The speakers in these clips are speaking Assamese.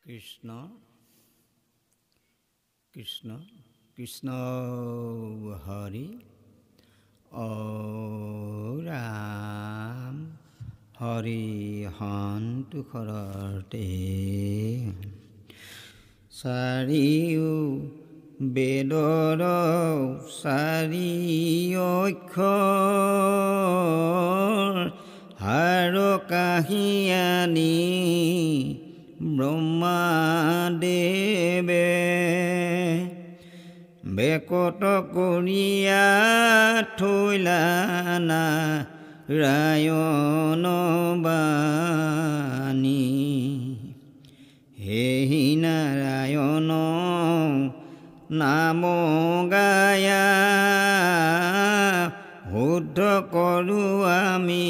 কৃষ্ণ কৃষ্ণ কৃষ্ণ হৰি ও ৰাম হৰি সন্তোষৰতে চাৰিও বেদৰ চাৰি অক্ষৰ হাৰ কাহিয়ানি ব্ৰহ্মাদেৱে বেকত কৰিয়া থৈলা নাৰায়ণ বাণী হেহি নাৰায়ণ নাম গায়া শুদ্ধ কৰোঁ আমি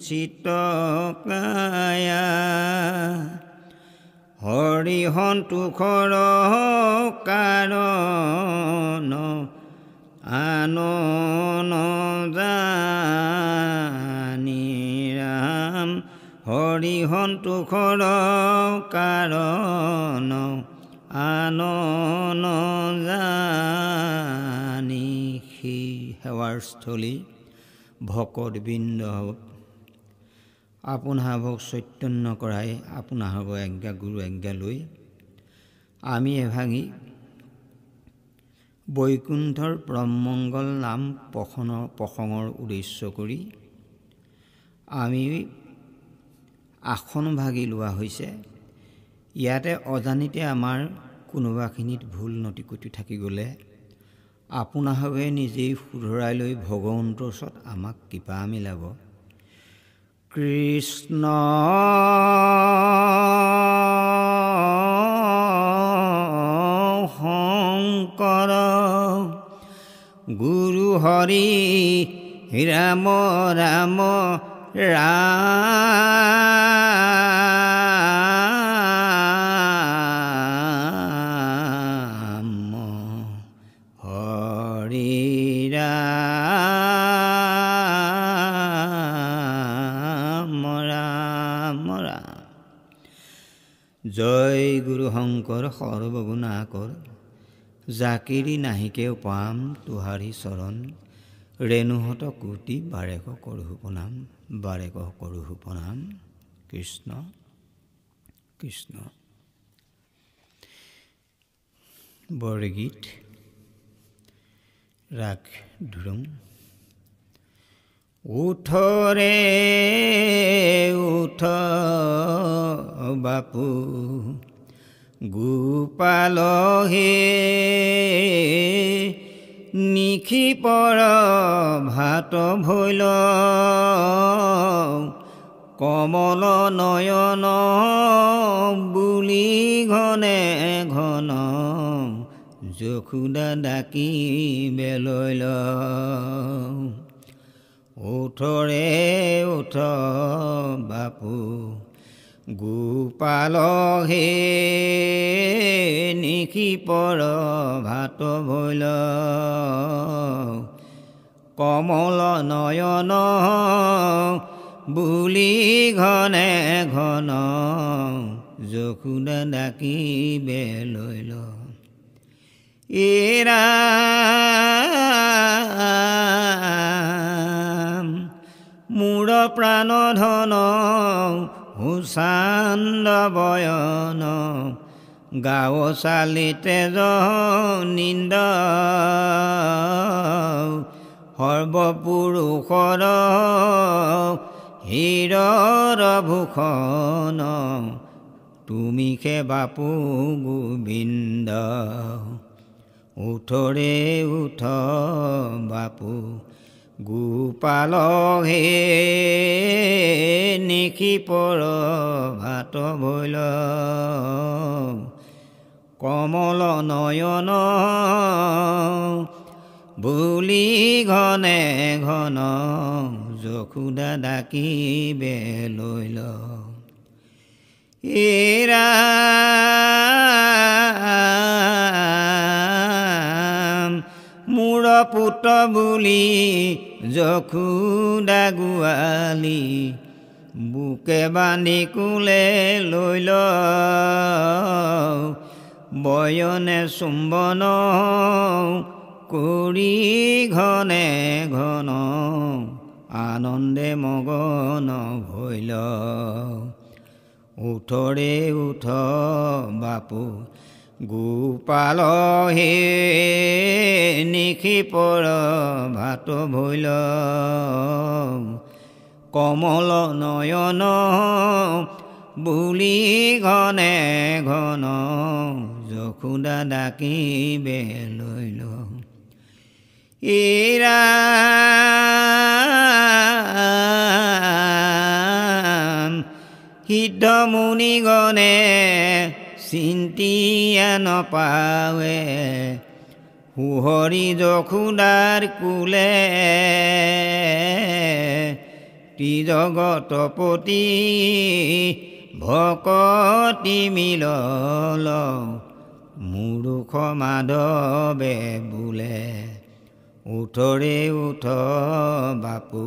চিত্তকায়া হৰি সন্তোষৰ কাৰণ আন নজানি ৰাম হৰি সন্তোষৰ কাৰণ আন নজানি সেই সেৱাৰ স্থলী ভকতবৃন্দ আপোনাভাৱক চৈতন্য কৰাই আপোনাভাৱক আজ্ঞা গুৰু আজ্ঞা লৈ আমি এভাগি বৈকুণ্ঠৰ পৰমমংগল নাম প্ৰসংগৰ উদ্দেশ্য কৰি আমি আসন ভাগি লোৱা হৈছে। ইয়াতে অজানিতে আমাৰ কোনোবাখিনিত ভুল নটিকটি থাকি গ'লে আপোনাভাৱে নিজেই শুধৰাই লৈ ভগৱন্তৰ ওচৰত আমাক কৃপা মিলাব। কৃষ্ণ শংকৰ গুৰু হৰি ৰাম ৰাম ৰাম হৰি ৰাম ৰাম ৰাম। জয় গুৰু শংকৰ সৰ্বগুণাকৰ জাকিৰি নাহিকেও পাম তোহাৰি চৰণ ৰেণুহত কোটি বাৰেক কৰোঁ প্ৰণাম বাৰেক কৰোঁ প্ৰণাম। কৃষ্ণ কৃষ্ণ। বৰগীত ৰাগ ধুৰং। উঠৰে উঠ বাপু গোপাল হে নিশি পৰ ভাত ভৈল কমল নয়ন বুলি ঘনে ঘন যশোদা ডাকি বেলৈল। উঠৰে উঠ বাপু গোপাল হে নিশি পৰ ভাত ভৈল কমল নয়ন বুলি ঘনে ঘন যশোদা ডাকি বেলৈল। ৰাম মোৰ প্ৰাণ ধন হুচান্দ বয়ন গাঁও চালিতে নিন্দ সৰ্বপুৰুষৰ হীৰৰ ভূষণ তুমি খে বাপু গোবিন্দ। উঠৰে উঠ বাপু গোপাল হে নিশি পৰ ভাত ভৈল কমল নয়ন বুলি ঘনে ঘন যশোদা ডাকি বেলৈল। ৰাম মোৰ পুত্ৰ বুলি যশোদা গোৱালি বুকে বান্ধি কোলে লৈ লওঁ বয়নে চুম্বন কৰি ঘনে ঘন আনন্দে মগন ভৈল উঠৰে উঠ বাপু গোপাল হে নিশিপৰ ভাত ভৈল কমল নয়ন বুলি ঘনে ঘন যশোদা ডাকিবে লৈ ল এৰা সিদ্ধ মুনিগণে চিন্তিয়া নপাৱে সুহৰি যশোদাৰ কোলে ত্ৰিজগতপতি ভকতি মিলল মূৰ্খ মাধৱে বোলে উঠৰে উঠ বাপু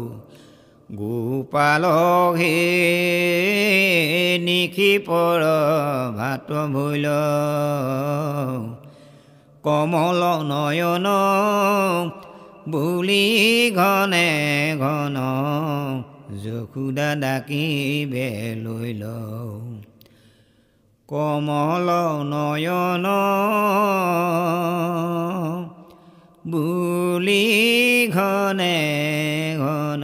গোপাল হে নিশিপৰ ভাত ভৈল কমল নয়ন বুলি ঘনে ঘন যশোদা ডাকিবে লৈ ল কমল নয়ন বুলি ঘনে ঘন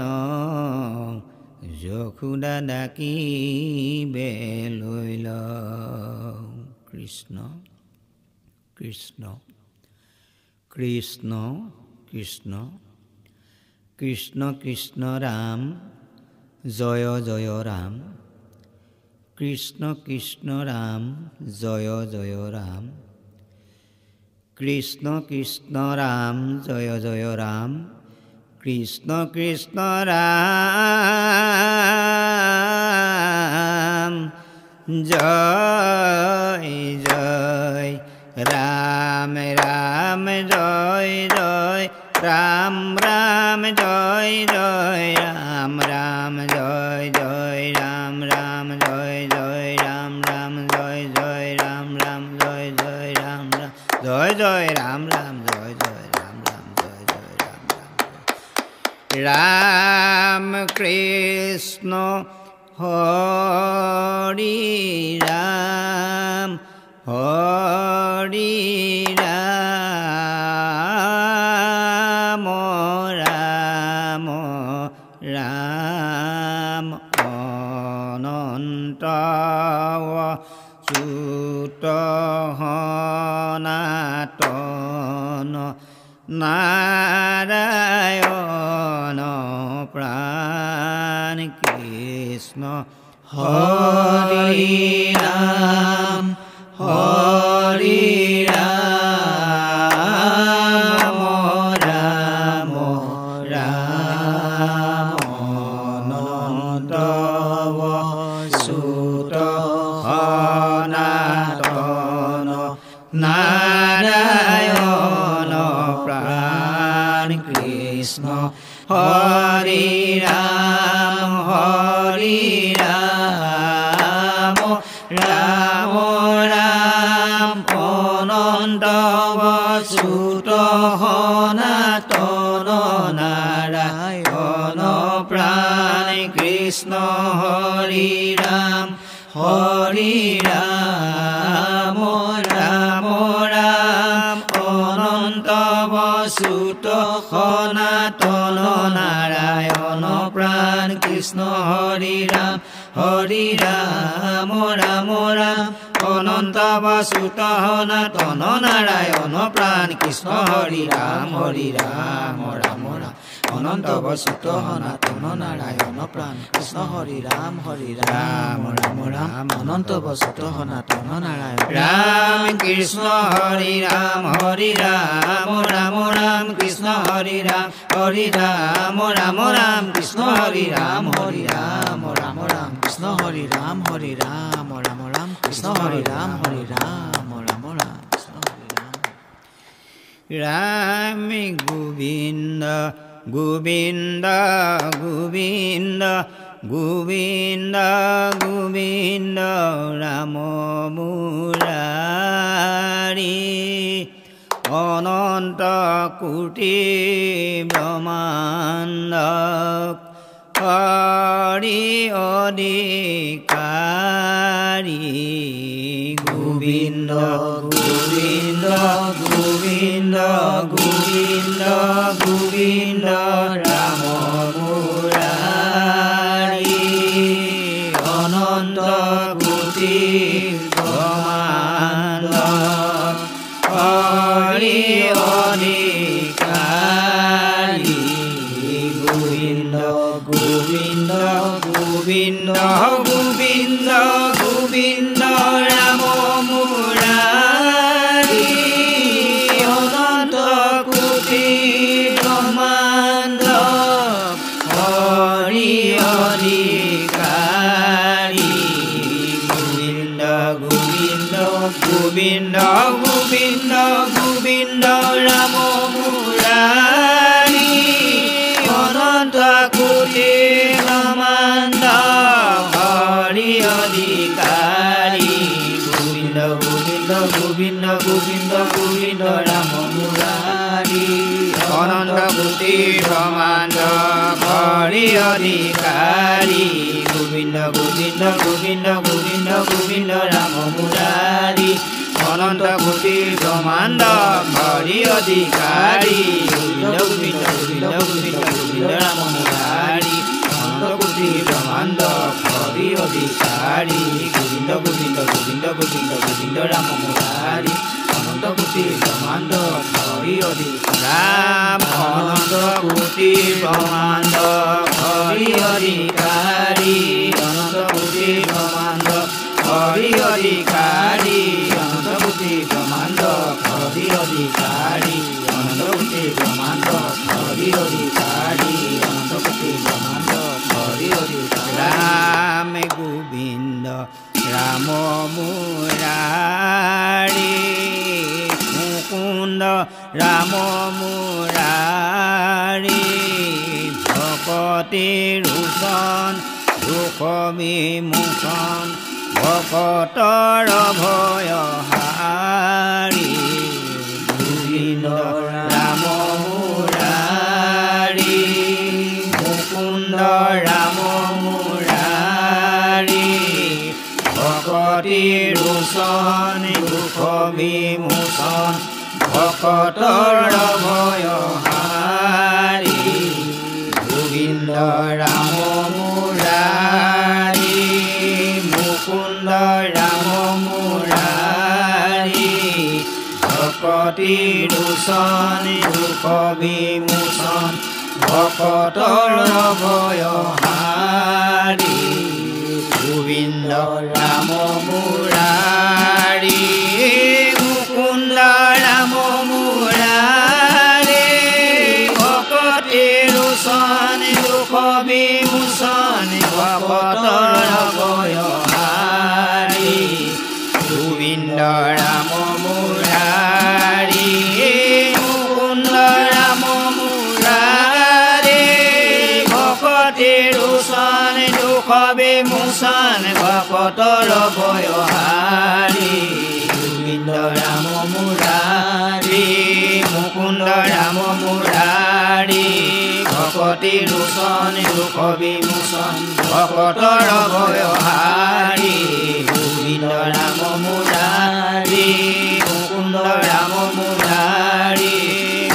যশোদা ডাকিবে লৈ ল কৃষ্ণ কৃষ্ণ কৃষ্ণ কৃষ্ণ কৃষ্ণ কৃষ্ণ ৰাম জয় জয় ৰাম কৃষ্ণ কৃষ্ণ ৰাম জয় জয় ৰাম কৃষ্ণ কৃষ্ণ ৰাম জয় জয় ৰাম কৃষ্ণ কৃষ্ণ ৰাম জয় জয় ৰাম ৰাম জয় জয় ৰাম ৰাম জয় জয় ৰাম ৰাম জয় জয় ৰাম ৰাম জয় জয় ৰাম ৰাম জয় জয় ৰাম ৰাম জয় জয় ৰাম ৰাম জয় জয় ৰাম ৰাম জয় জয় ৰাম ৰাম জয় জয় ৰাম ৰাম ৰাম কৃষ্ণ হৰি ৰাম হৰি ৰাম ৰাম ৰাম অনন্ত চুত সনাতন নাৰায়ণ প্ৰাণ কৃষ্ণ হৰি ৰাম হৰি ৰাম ৰাম ৰাম অনন্ত চুত সনাতন নাৰায়ণ প্ৰাণ কৃষ্ণ হৰি ৰাম ৰাম ৰাম অনন্ত চুত সনাতন নাৰায়ণ প্ৰাণ কৃষ্ণ হৰি ৰাম ৰাম ৰাম অনন্ত চুত সনাতন নাৰায়ণ প্ৰাণ কৃষ্ণ হৰি ৰাম ৰাম অনন্ত চুত সনাতন নাৰায়ণ প্ৰাণ কৃষ্ণ হৰি ৰাম ৰাম অনন্ত চুত সনাতন নাৰায়ণ প্ৰাণ কৃষ্ণ হৰি ৰাম ৰাম অনন্ত চুত সনাতন নাৰায়ণ ৰাম কৃষ্ণ হৰি ৰাম ৰাম কৃষ্ণ হৰি ৰাম ৰাম কৃষ্ণ হৰি ৰাম ৰাম কৃষ্ণ হৰি ৰাম ৰাম কৃষ্ণ হৰি ৰাম ৰাম কৃষ্ণ হৰি ৰাম ৰাম গোবিন্দ গোবিন্দ গোবিন্দ গোবিন্দ গোবিন্দ ৰাম মুৰাৰী অনন্ত কোটি ব্ৰহ্মাণ্ড হৰি অধিকাৰী গোবিন্দ গোবিন্দ গোবিন্দ গোবিন্দ গোবিন্দ ৰাম মুৰাৰী অনন্ত কোটি ব্ৰহ্মাণ্ড হৰি অধিকাৰী গোবিন্দ গোবিন্দ গোবিন্দ গোবিন্দ গোবিন্দ ৰাম মুৰাৰী অনন্ত কোটি ব্ৰহ্মাণ্ড হৰি অধিকাৰী গোবিন্দ গোবিন্দ গোবিন্দ গোবিন্দ গোবিন্দ ৰাম মুৰাৰী অনন্ত কোটি ব্ৰহ্মাণ্ড হৰি অধিকাৰী গোবিন্দ গোবিন্দ গোবিন্দ গোবিন্দ গোবিন্দ ৰাম মুৰাৰী অনন্ত কোটি ব্ৰহ্মাণ্ড হৰি অধিকাৰী গোবিন্দ গোবিন্দ গোবিন্দ গোবিন্দ গোবিন্দ ৰাম মুৰাৰী অনন্ত কোটি ব্ৰহ্মাণ্ড হৰি অধিকাৰী গোবিন্দ গোবিন্দ গোবিন্দ গোবিন্দ গোবিন্দ ৰাম মুৰাৰী অনন্ত কোটি ব্ৰহ্মাণ্ড হৰি অধিকাৰী গোবিন্দ গোবিন্দ গোবিন্দ গোবিন্দ গোবিন্দ ৰাম মুৰাৰী অনন্ত কোটি ব্ৰহ্মাণ্ড হৰি অধিকাৰী অনন্ত কোটি ব্ৰহ্মাণ্ড হৰি অধিকাৰী অনন্ত কোটি ব্ৰহ্মাণ্ড হৰি অধিকাৰী অনন্ত কোটি ব্ৰহ্মাণ্ড হৰি অধিকাৰী অনন্ত কোটি ব্ৰহ্মাণ্ড হৰি অধিকাৰী অনন্ত কোটি ব্ৰহ্মাণ্ড হৰি অধিকাৰী ৰাম গোবিন্দ ৰাম মুৰাৰী মুকুন্দ ৰাম মুৰাৰী ভকতি ৰোচন দুখ বিমোচন ভকতৰ ভয়হাৰী গোবিন্দ ৰাম মুৰাৰী মুকুন্দ ৰাম মুৰাৰী ভকতি ৰোচন দুখ বিমোচন ভকতৰ ভয়হাৰী গোবিন্দ ৰাম মুৰাৰী মুকুন্দ ৰাম মুৰাৰী ভকতি ৰোচন দুখ বিমোচন ভকতৰ ভয়হাৰী গোবিন্দ ৰাম মুৰাৰী মুকুন্দ ৰাম মুৰাৰী ভকতি ৰোচন দুখ বিমোচন ভকতৰ ভয়হাৰী গোবিন্দ ৰাম মুৰাৰী মুকুন্দ ৰাম মুৰাৰী ভকতি ৰোচন দুখ বিমোচন ভকতৰ ভয়হাৰী গোবিন্দ ৰাম মুৰাৰী মুকুন্দ ৰাম মুৰাৰী ভকতি ৰোচন দুখ বিমোচন ভকতৰ ভয়হাৰী গোবিন্দ ৰাম মুৰাৰী মুকুন্দ ৰাম মুৰাৰী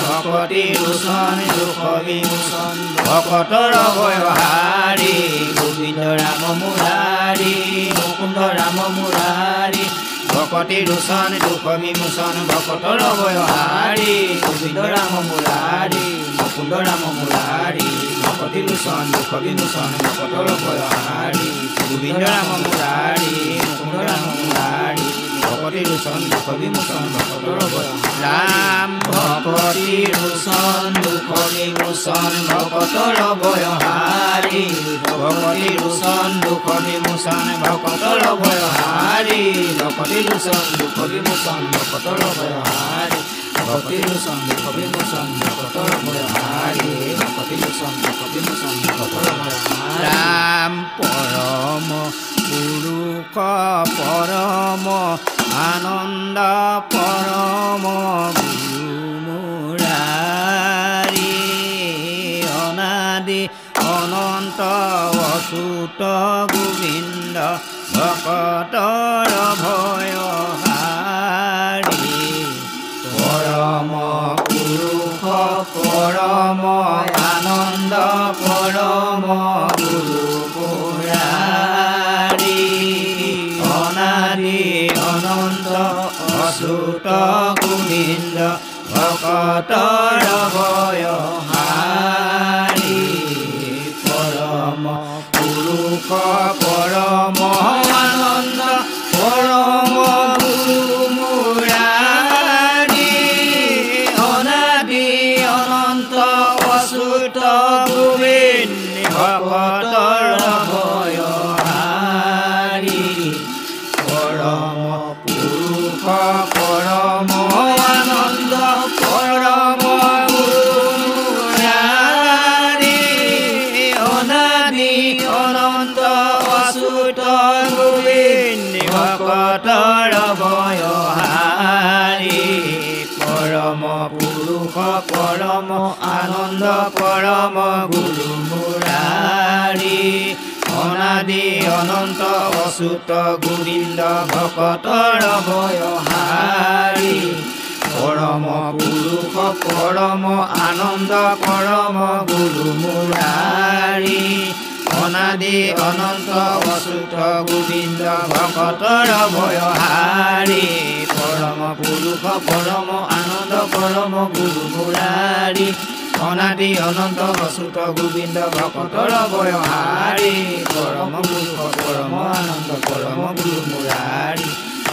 ভকতি ৰোচন দুখ বিমোচন ভকতৰ ভয়হাৰী গোবিন্দ ৰাম মুৰাৰী মুকুন্দ ৰাম মুৰাৰী ভকতি ৰোচন দুখ বিমোচন ভকতৰ ভয়হাৰী গোবিন্দ ৰাম মুৰাৰী মুকুন্দ ৰাম মুৰাৰী ভকতি ৰোচন দুখ বিমোচন ভকতৰ ভয়হাৰী গোবিন্দ ৰাম মুৰাৰী মুকুন্দ ৰাম মুৰাৰী ভকতি ৰোচন দুখ বিমোচন ভকতৰ ভয়হাৰী ৰাম ভকতি ৰোচন দুখ বিমোচন ভকতৰ ভয়হাৰী ভকতি ৰোচন দুখ বিমোচন ভকতৰ ভয়হাৰী ভকতি ৰোচন দুখ বিমোচন ভকতৰ ভয়হাৰী ভকতি লোচন দুখ বিমোচন ভকতৰ ভয় হাৰি ভকতি লোচন দুখ বিমোচন ভকতৰ ভয় হাৰি ৰাম পৰম পুৰুষ পৰম আনন্দ পৰম গুৰু মুৰাৰী অনাদি অনন্ত অচ্যুত গোবিন্দ ভকতৰ ভয় হাৰি পৰম পুৰুষ পৰম আনন্দ পৰম গুৰু মুৰাৰী অনাদি অনন্ত অচ্যুত গোবিন্দ ভকতৰ ভয় হাৰি পৰম পুৰুষ পৰম আনন্দ পৰম গুৰু মুৰাৰী অনাদি অনন্ত অচ্যুত গোবিন্দ ভকতৰ ভয় হাৰি পৰম পুৰুষ পৰম আনন্দ পৰম গুৰু মুৰাৰী অনাদি অনন্ত অচ্যুত গোবিন্দ ভকতৰ ভয় হাৰি পৰম পুৰুষ পৰম আনন্দ পৰম গুৰু মুৰাৰী অনাদি অনন্ত অচ্যুত গোবিন্দ ভকতৰ ভয় হাৰি পৰম পুৰুষ পৰম আনন্দ পৰম গুৰু মুৰাৰী অনাদি অনন্ত অচ্যুত গোবিন্দ ভকতৰ ভয় হাৰি পৰম পুৰুষ পৰম আনন্দ পৰম গুৰু মুৰাৰী অনাদি অনন্ত অচ্যুত গোবিন্দ ভকতৰ ভয় হাৰি পৰম পুৰুষ পৰম আনন্দ পৰম গুৰু মুৰাৰী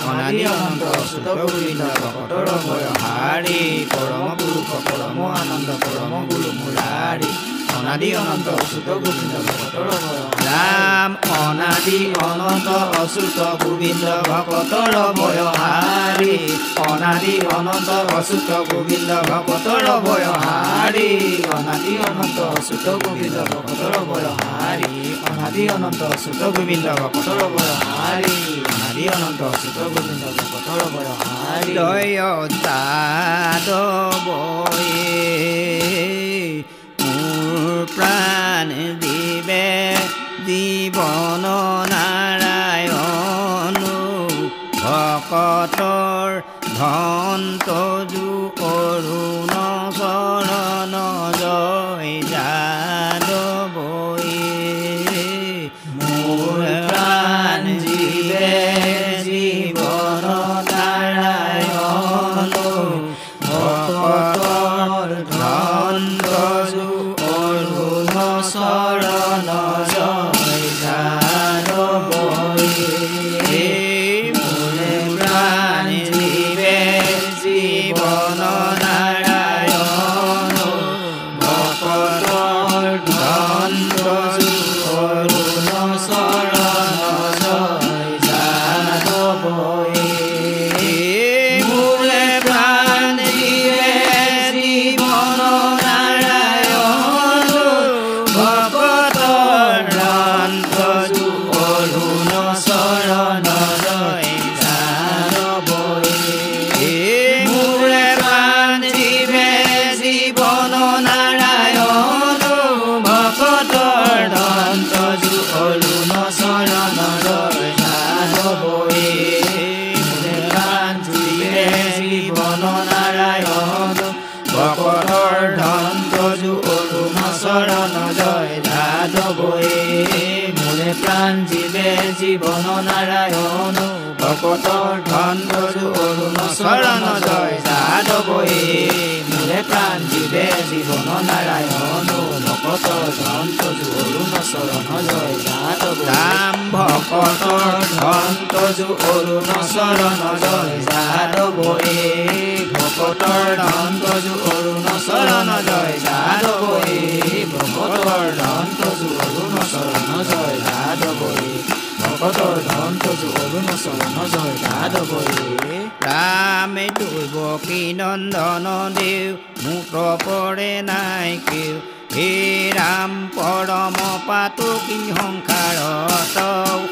অনাদি অনন্ত অচ্যুত গোবিন্দ ভকতৰ ভয় হাৰি পৰম পুৰুষ পৰম আনন্দ পৰম গুৰু মুৰাৰী অনাদি অনন্ত অচ্যুত গোবিন্দ ভকতৰ ভয় ৰাম অনাদি অনন্ত অচ্যুত গোবিন্দ ভকতৰ ভয় হাৰি অনাদি অনন্ত অচ্যুত গোবিন্দ ভকতৰ ভয় হাৰি অনাদি অনন্ত অচ্যুত গোবিন্দ ভকতৰ ভয় হাৰি অনাদি অনন্ত অচ্যুত গোবিন্দ ভকতৰ ভয় হাৰি অনাদি অনন্ত অচ্যুত গোবিন্দ ভকতৰ ভয় হাৰি জয় যাদৱয়ে প্ৰাণ দিবে জীৱন নাৰায়ণ ভকতৰ ধন্ত যু অৰুণ চৰণ জয় যাদৱয়ে মোৰ প্ৰাণ দিবে জীৱন নাৰায়ণ ভকতৰ ধন্ত যু শৰণ জয় যাদৱয়ে মোৰে প্ৰাণ দিবে জীৱন নাৰায়ণ ভকতৰ ধন্ত অৰুণ শৰণ জয় যাদৱয়ে মোৰে প্ৰাণ দিবে জীৱন নাৰায়ণ ভকতৰ ধন্ত অৰুণ শৰণ জয় যাদৱয়ে মোৰে প্ৰাণ দিবে জীৱন নাৰায়ণ ভকতৰ ধন্ত অৰুণ শৰণ জয় যাদৱয়ে মোৰে প্ৰাণ দিবে জীৱন নাৰায়ণ ভকতৰ ধন্ত অৰুণ শৰণ জয় যাদৱয়ে মোৰে প্ৰাণ জীৱে জীৱন নাৰায়ণ ভকতৰ ধন্ত অৰুণ শৰণ জয় যাদৱয়ে মোৰে প্ৰাণ জীৱে জীৱন নাৰায়ণ ভকতৰ ধন্ত অৰুণ শৰণ জয় যাদৱয়ে ৰাম ভকতৰ ধন্ত অৰুণ শৰণ জয় যাদৱয়ে ভকতৰ ধন্ত অৰুণ শৰণ জয় যাদৱয়ে ভকতৰ ধন্ত অৰুণ শৰণ জয় যাদৱয়ে ভকতৰ ধন্ত যো অৰুণ চৰণ জয় গাদবৰে ৰামে দৈৱ কি নন্দন দেউ মুঠ পৰে নাই কেও হে ৰাম পৰম পাতকী সংসাৰত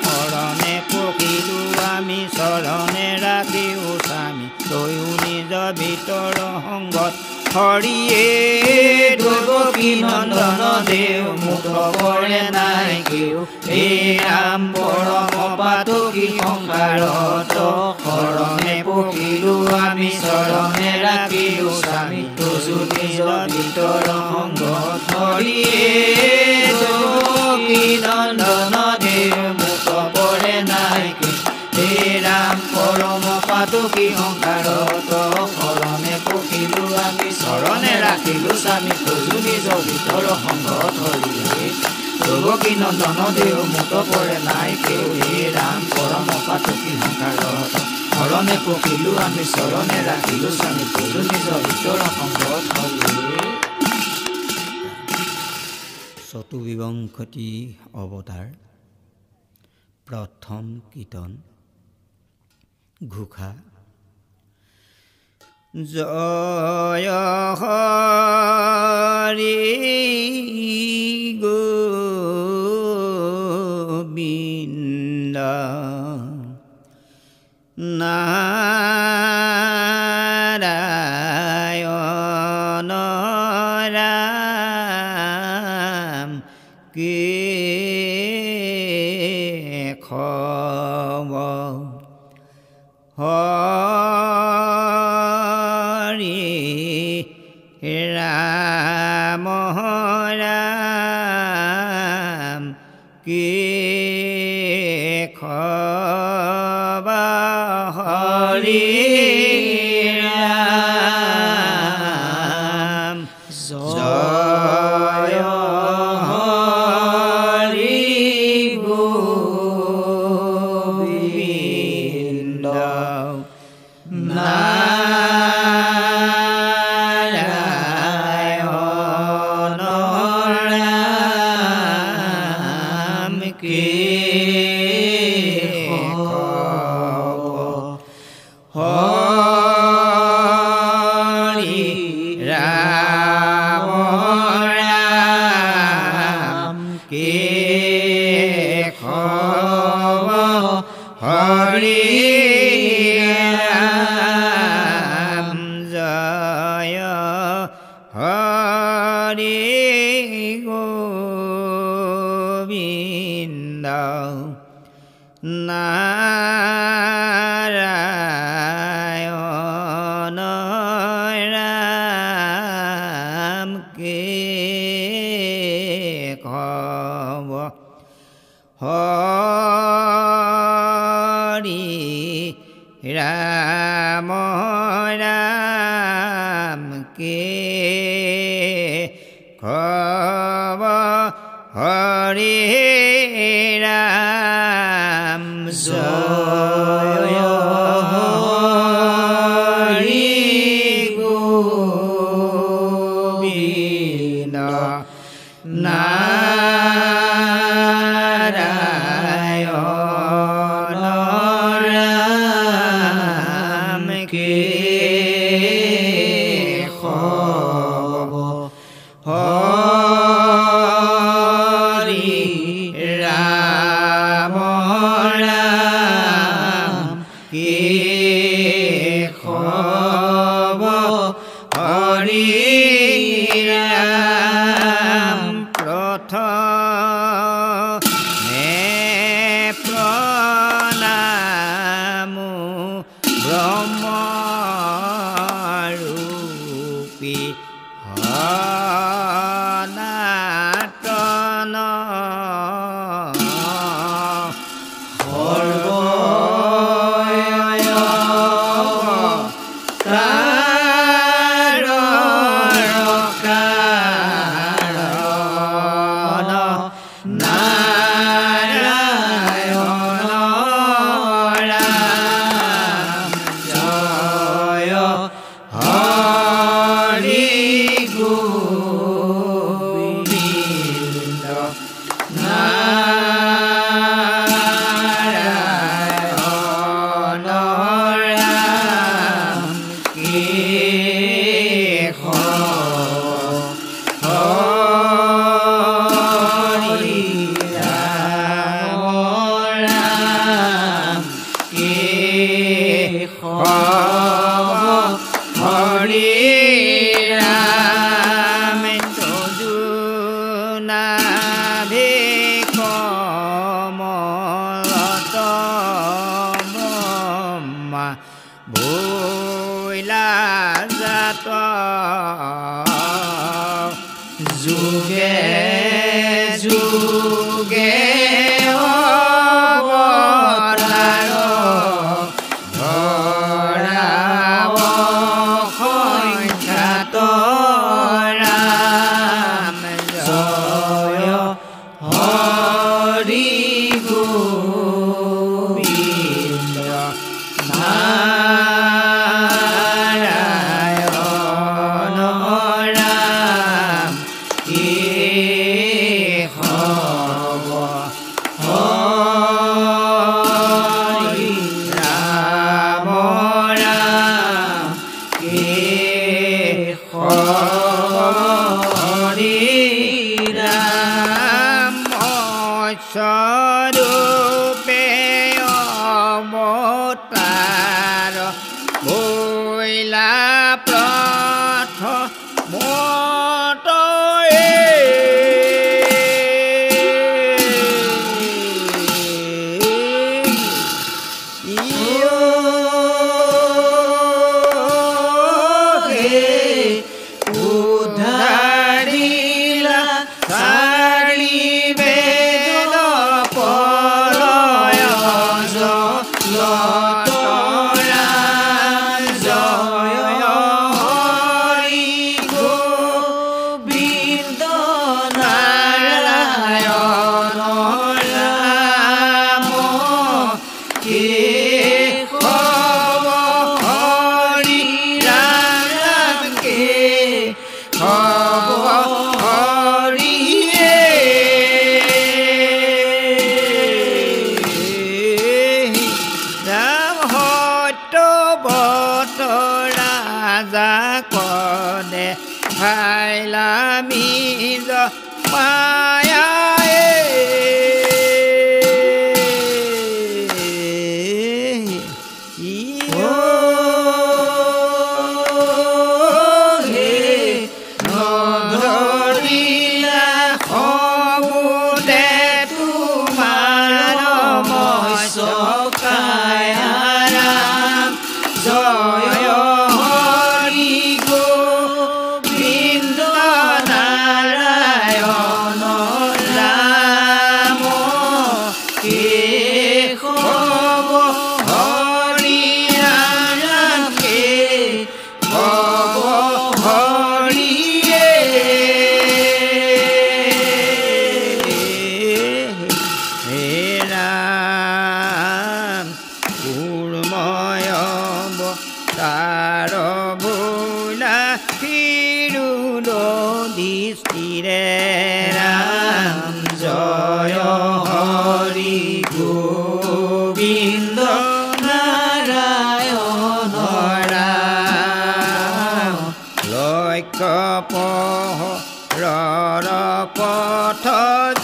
শৰণে পকিলো আমি চৰণে ৰাখিও স্বামী তয়ো নিজ ভিতৰ সংগত হৰিয়ে দৈৱ কি নন্দন দেউ মুঠ পৰে নাই কেও হে ৰাম পৰম পাতকী সংসাৰত শৰণে পকিলো আমি চৰণে ৰাখিলো স্বামী তয়ো নিজ ভিতৰ সংগত হৰিয়ে দৈৱ কি নন্দন দেউ মুঠ পৰে নাই কেও হে ৰাম পৰম পাতকী সংসাৰত শৰণে পকিলো আমি চৰণে ৰাখিলো স্বামী তয়ো নিজ ভিতৰ সংগত হৰিয়ে দৈৱ কি নন্দন দেউ মুঠ পৰে নাই কেও হে ৰাম পৰম পাতকী সংসাৰত শৰণে পকিলো আমি চৰণে ৰাখিলো স্বামী তয়ো নিজ ভিতৰ সংগত হৰিয়ে চতুৰ্বিংশতি অৱতাৰ প্ৰথম কীৰ্তন ঘোষা জয় হৰি গোবিন্দ নাৰায়ণ ৰাম কেশৱ হৰি ৰাম ৰাম কেশৱ হৰি ৰাম জয় হৰি গোবিন্দ নাৰায়ণ ৰাম কেশৱ হৰি ৰাম ৰাম কেশৱ হৰি ৰাম জয় হৰি গোবিন্দ নাৰায়ণ ৰাম কেশৱ হৰি ৰাম ৰাম কেশৱ হৰি ৰাম জয় হৰি গোবিন্দ নাৰায়ণ ৰাম কেশৱ হৰি ৰাম ৰাম কমলত ব্ৰহ্মা ভৈলা জাত যুগে যুগে অৱতাৰ ধৰাব সংখ্যাত ৰাম জয় হৰি গোবিন্দ নাৰায়ণ ৰাম কেশৱ হৰি ৰাম ৰাম কেশৱ হৰি ৰাম স্বৰূপে অৱতাৰ ভৈলা প্ৰথমত উদ্ধাৰিলা চাৰি বেদ পলয় জলতৰা জয় হৰি গোবিন্দ নাৰায়ণ ৰাম কেশৱ হৰি ৰাম কেশৱ হৰিয়ে ৰাম সত্যৱত ৰাজা কদে ভাইলা মিজ মায়ায়ে নধৰিলা সমুদে তোমাৰ মৎস্যকায়া ৰাম জয় হৰি গোবিন্দ নাৰায়ণ ৰাম কেশৱ হৰি ৰাম কেশৱ হৰিয়ে হে ৰাম পূৰ্ণময় তাৰ ভোলা দৃষ্টিৰে ৰাম জয় হৰি গোবিন্দ নাৰায়ণ ৰাম লক্ষ্য পহৰৰ পথ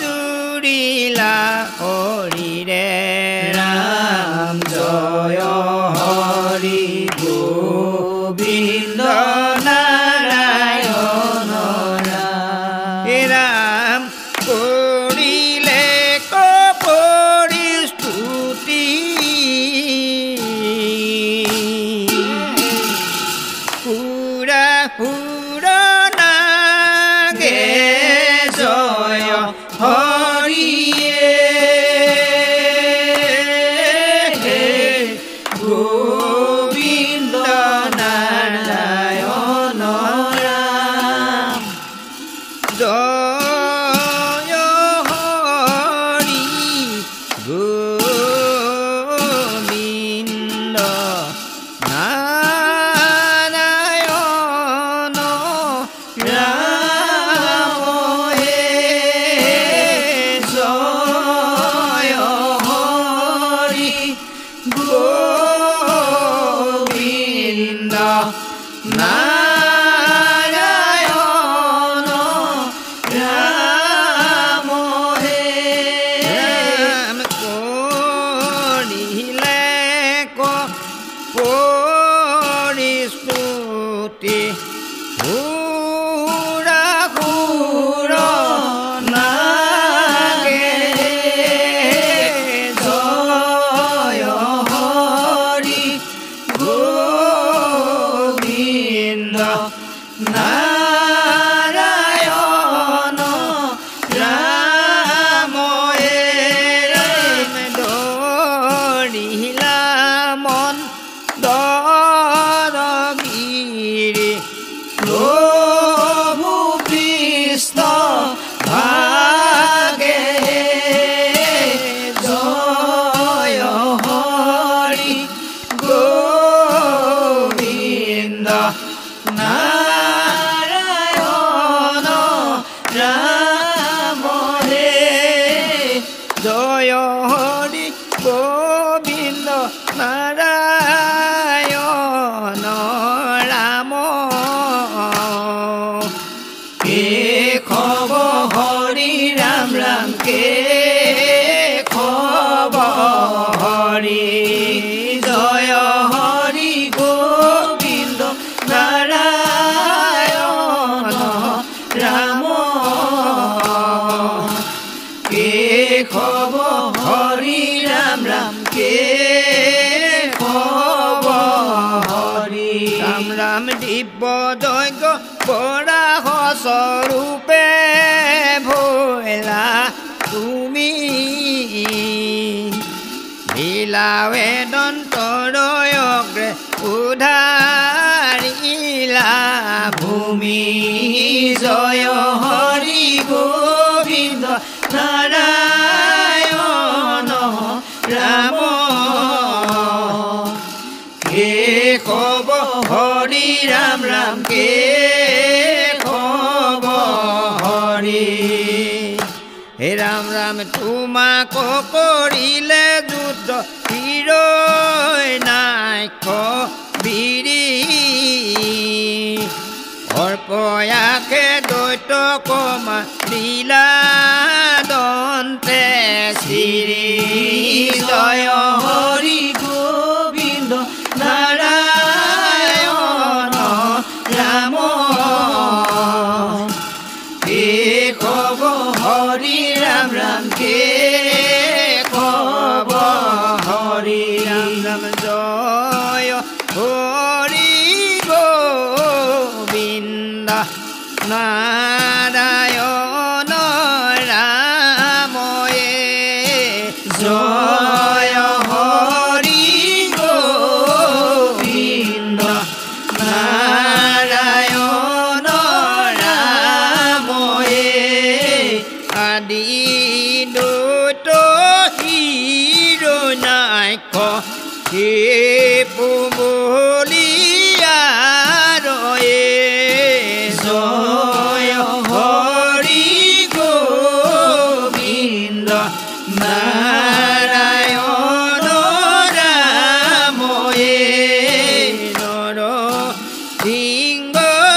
জুৰিলা হৰিৰে ৰাম জয় হৰি গোবিন্দ নাৰায়ণ ৰাম ৰাম কৰিলে কপৰিস্তুতি পুৰা নাগে জয় হৰিয়ে গোবিন্দ নাৰায়ণ ৰাম জয় হৰি গোবিন্দ নাৰায়ণ ৰাম হে জয় হৰি গোবিন্দ নাৰায়ণ ৰাম হে ৰাম কৰিলে পৰিস্তুতি পুৰা সুৰ নাগে গোবিন্দ নাৰায়ণ ৰাম কেশৱ হৰি ৰাম ৰাম কেশৱ হৰি জয় হৰি গোবিন্দ নাৰায়ণ ৰাম কেশৱ হৰি ৰাম ৰাম কেশৱ হৰি ৰাম ৰাম দিব্য যজ্ঞ বৰাহ স্বৰূপে ভৈলা তুমি বিলাৱে দন্তৰয়গ্ৰে উধাৰিলা ভূমি জয় হৰি গোবিন্দ নাৰায়ণ ৰাম কেশৱ হৰি ৰাম ৰাম কেশৱ হৰি হে ৰাম ৰাম তোমাক কৰিলে যুদ্ধ হিৰৈ নায়ক বীৰি অৰ্পয়াকে দৈত্য কমা লীলা দন্তে শ্ৰী জয় হৰি গোবিন্দ নাৰায়ণ ৰাম কেশৱ হৰি ৰাম ৰাম কেশৱ হৰি ৰাম ৰাম জয় হৰি গোবিন্দ নাৰায়ণ ৰাময়ে জয় হৰি গোবিন্দ নাৰায়ণ ৰাময়ে আদি দৈত হিৰৈ নায়ক হে পুবলিয়াৰয়ে জয় হৰি গোবিন্দ নাৰায়ণ ৰাময়ে নৰ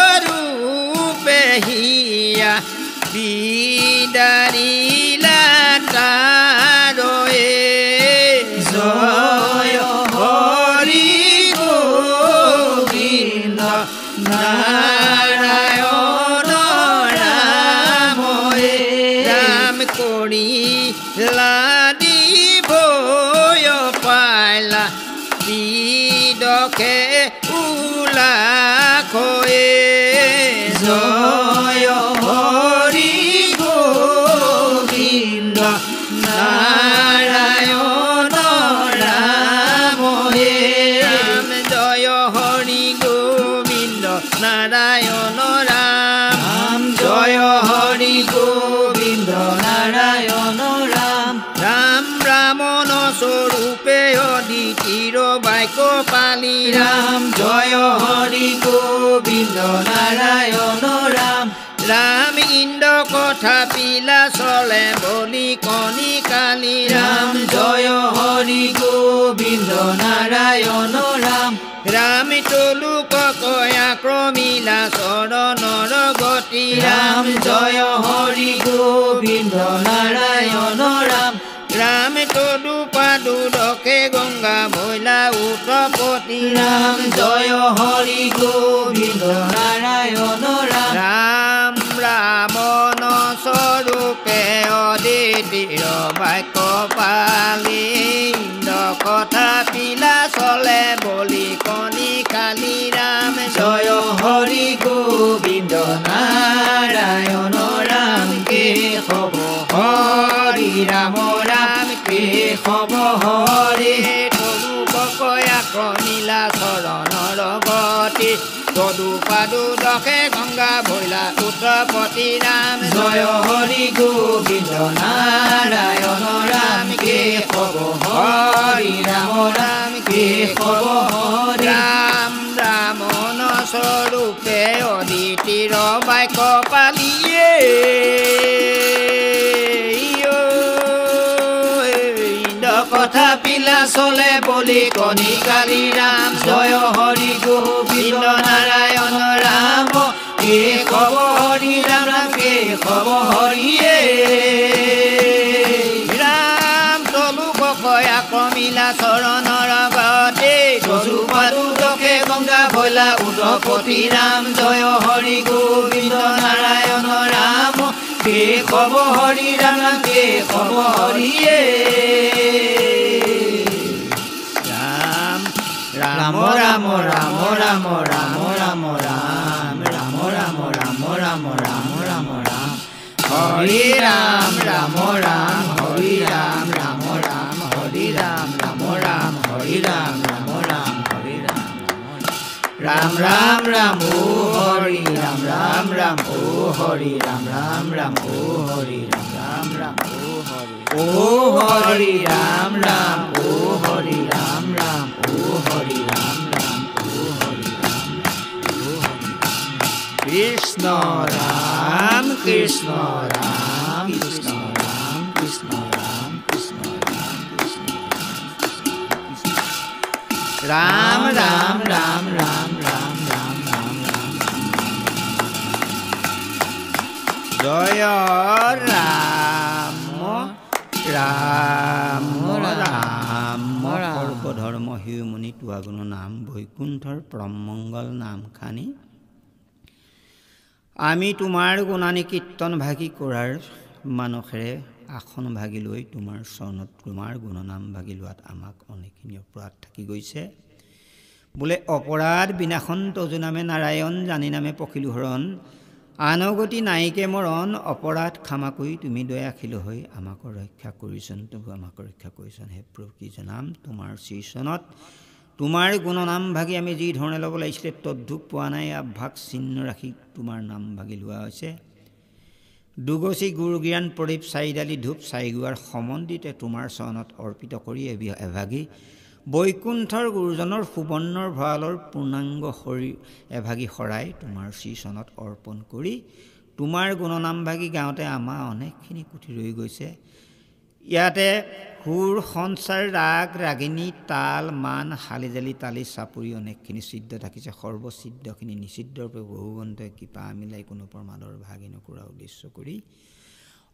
সিংহৰূপে হিয়া বিদাৰিলা তাৰয়ে জয় হৰি গোবিন্দ নাৰায়ণ ৰাময়ে ৰাম কৰি লাদি ভয় পাইলা বিদকে উলাখয়ে জয় হৰি গোবিন্দ নাৰায়ণ ৰাময়ে ৰাম জয় হৰি গোবিন্দ নাৰায়ণ ৰাম জয় হৰি গোবিন্দ নাৰায়ণ ৰাম ৰাম ৰামণ স্বৰূপে অদিতিৰ বাক্য পালি ৰাম জয় হৰি গোবিন্দ নাৰায়ণ ৰাম ৰাম ইন্দ্ৰ কথা পিলা চলে বলি কণি কালি ৰাম জয় হৰি গোবিন্দ নাৰায়ণ ৰাম ৰাম তলুক কয়া ক্ৰমিলা চৰণৰ গতি ৰাম জয় হৰি গোবিন্দ নাৰায়ণ ৰাম ৰাম তদু পাদু দকে গংগা মহিলা উত্তপতি ৰাম জয় হৰি গোবিন্দ নাৰায়ণ ৰাম ৰাম ৰামণ স্বৰূপে অদিতিৰ বাক্য পালি কথা পিলা চলে বলি কণি কালি ৰাম জয় হৰি গোবিন্দ নাৰায়ণ ৰাম কেশৱ হৰি ৰাম ৰাম কেশৱ হৰি তৰুপ কয়া ক্ৰমিলা চৰণৰ গতি তদু পাদু দকে গংগা ভৈলা উত্তপতি ৰাম জয় হৰি গোবিন্দ নাৰায়ণ ৰাম কেশৱ হৰি ৰাম ৰাম কেশৱ হৰি ৰাম ৰামণ স্বৰূপে অদিতিৰ বাক্য পালিয়ে ইন্দ্ৰ কথা পিলা চলে বলি কণী কালি ৰাম জয় হৰি গোবিন্দ নাৰায়ণ ৰাম কেশৱ হৰি ৰাম ৰাম কেশৱ হৰিয়ে ৰাম তলু ককয়া কমিলা চৰণৰ গতে তলু পাদু দকে গংগা ভৈলা উদপতি ৰাম জয় হৰি গোবিন্দ নাৰায়ণ ৰাম কেশৱ হৰি ৰাম ৰাম কেশৱ হৰিয়ে ৰাম ৰাম ৰাম ৰাম ৰাম ৰাম ৰাম ৰাম ৰাম ৰাম ৰাম ৰাম ৰাম ৰাম হৰি ৰাম ৰাম ৰাম হৰি ৰাম ৰাম ৰাম হৰি ৰাম ৰাম ৰাম হৰি ৰাম ৰাম ৰাম হৰি ৰাম ৰাম ৰাম ও হৰি ৰাম ৰাম ৰাম ও হৰি ৰাম ৰাম ৰাম ও হৰি ৰাম ৰাম ৰাম ও হৰি ৰাম ৰাম ও হৰি ৰাম ৰাম ও হৰি ৰাম ৰাম ও হৰি ৰাম কৃষ্ণ ৰাম কৃষ্ণ ৰাম কৃষ্ণ ৰাম কৃষ্ণ ৰাম কৃষ্ণ ৰাম কৃষ্ণ ৰাম ৰাম ৰাম ৰাম ৰাম ৰাম ৰাম ৰাম জয় ৰাম ৰাম ৰাম সৰ্বধৰ্ম শিৰোমণি তোৱাগুণ নাম বৈকুণ্ঠৰ পৰম মংগল নাম খানি আমি তোমাৰ গুণানী কীৰ্তন ভাগি কৰাৰ মানসেৰে আসন ভাগি লৈ তোমাৰ চৰণত তোমাৰ গুণনাম ভাগি লোৱাত আমাক অনেকখিনি অপৰাধ থাকি গৈছে বোলে অপৰাধ বিনাশন তজু নামে নাৰায়ণ জানি নামে পখিলো হৰণ আনগতি নাইকে মৰণ অপৰাধ ক্ষমা কৰি তুমি দয়াশীল হৈ আমাক ৰক্ষা কৰিছন তবু আমাক ৰক্ষা কৰিছন হে প্ৰভু কি জনাম তোমাৰ শ্ৰীচৰণত তোমাৰ গুণনাম ভাগি আমি যি ধৰণে ল'ব লাগিছিলে তদ্ভুক পোৱা নাই আভাগ চিহ্ন ৰাখি তোমাৰ নাম ভাগি লোৱা হৈছে দুগচি গুৰু জ্ঞান প্ৰদীপ চাৰিডালি ধূপ চাৰিগুৱাৰ সমন্দিতে তোমাৰ চৰণত অৰ্পিত কৰি এভাগি বৈকুণ্ঠৰ গুৰুজনৰ সুবৰ্ণৰ ভঁৰালৰ পূৰ্ণাংগ শৰীৰ এভাগি শৰাই তোমাৰ শ্ৰীচৰণত অৰ্পণ কৰি তোমাৰ গুণনাম ভাগি গাঁৱতে আমাৰ অনেকখিনি কুঠি ৰৈ গৈছে ইয়াতে সুৰ সঞ্চাৰ ৰাগ ৰাগিনী তাল মান শালি জালি তালি চাপৰি অনেকখিনি ছিদ্ৰ থাকিছে সৰ্বছিদ্ৰখিনি নিষিদ্ধৰূপে বহুবন্তই কৃপা মিলাই কোনো প্ৰমাদৰ ভাগি নকৰা উদ্দেশ্য কৰি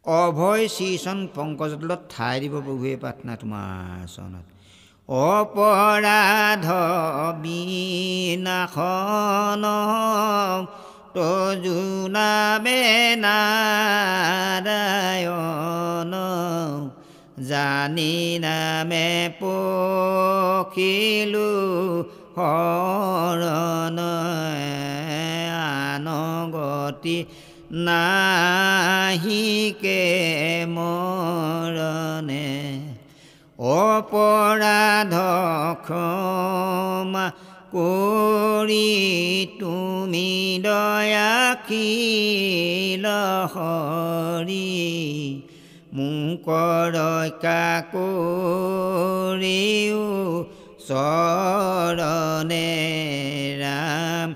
অভয় শ্ৰীচৰণ পংকজতলত ঠাই দিব প্ৰভুৱে প্ৰাৰ্থনা তোমাৰ চৰণত অপৰাধ বিনাশন তজু নামে নাৰায়ণ জানি নামে পখিলো হৰণ আনগতি নাহিকে মৰণে অপৰাধ ক্ষমা কৰি তুমি দয়াশীল হৰি মোক ৰক্ষা কৰিও চৰণে ৰাম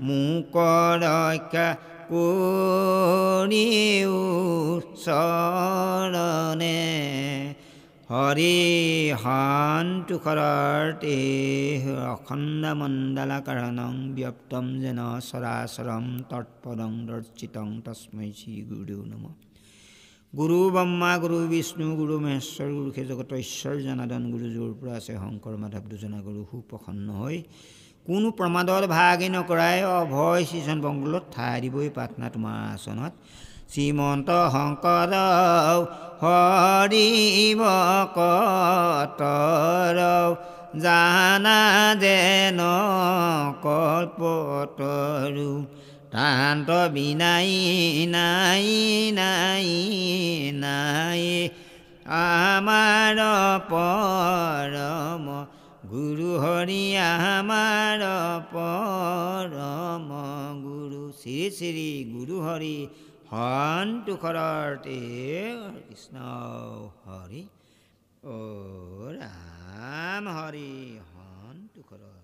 মোক ৰক্ষা কৰিও চৰণে হৰি সন্তুষৰতে অখণ্ড মণ্ডলাকাৰণং ব্যক্তম যেন চৰাচৰম তৎপদং দৰ্শিতং তস্मै শ্ৰী গুৰু নমঃ গুৰু ব্ৰহ্মা গুৰু বিষ্ণু গুৰু মহেশ্বৰ গুৰু সেই জগত ঈশ্বৰ জনাদন গুৰু য'ৰ পৰা আছে শংকৰ মাধৱ দুজনা গুৰু সুপ্ৰসন্ন হৈ কোনো প্ৰমাদৰ ভাগি নকৰাই অভয় শ্ৰীচৰণ বংগলত ঠাই দিবই প্ৰাৰ্থনা তোমাৰ আসনত শ্ৰীমন্ত শংকৰ হৰি ভকতৰ জানা যেন কল্পতৰু তান্ত বিনাই নাই নাই নাই আমাৰ পৰম গুৰু হৰি আমাৰ পৰম গুৰু শ্ৰী শ্ৰী গুৰু হৰি সন্তুষৰতে কৃষ্ণ হৰি অ ৰাম হৰি সন্তুষৰ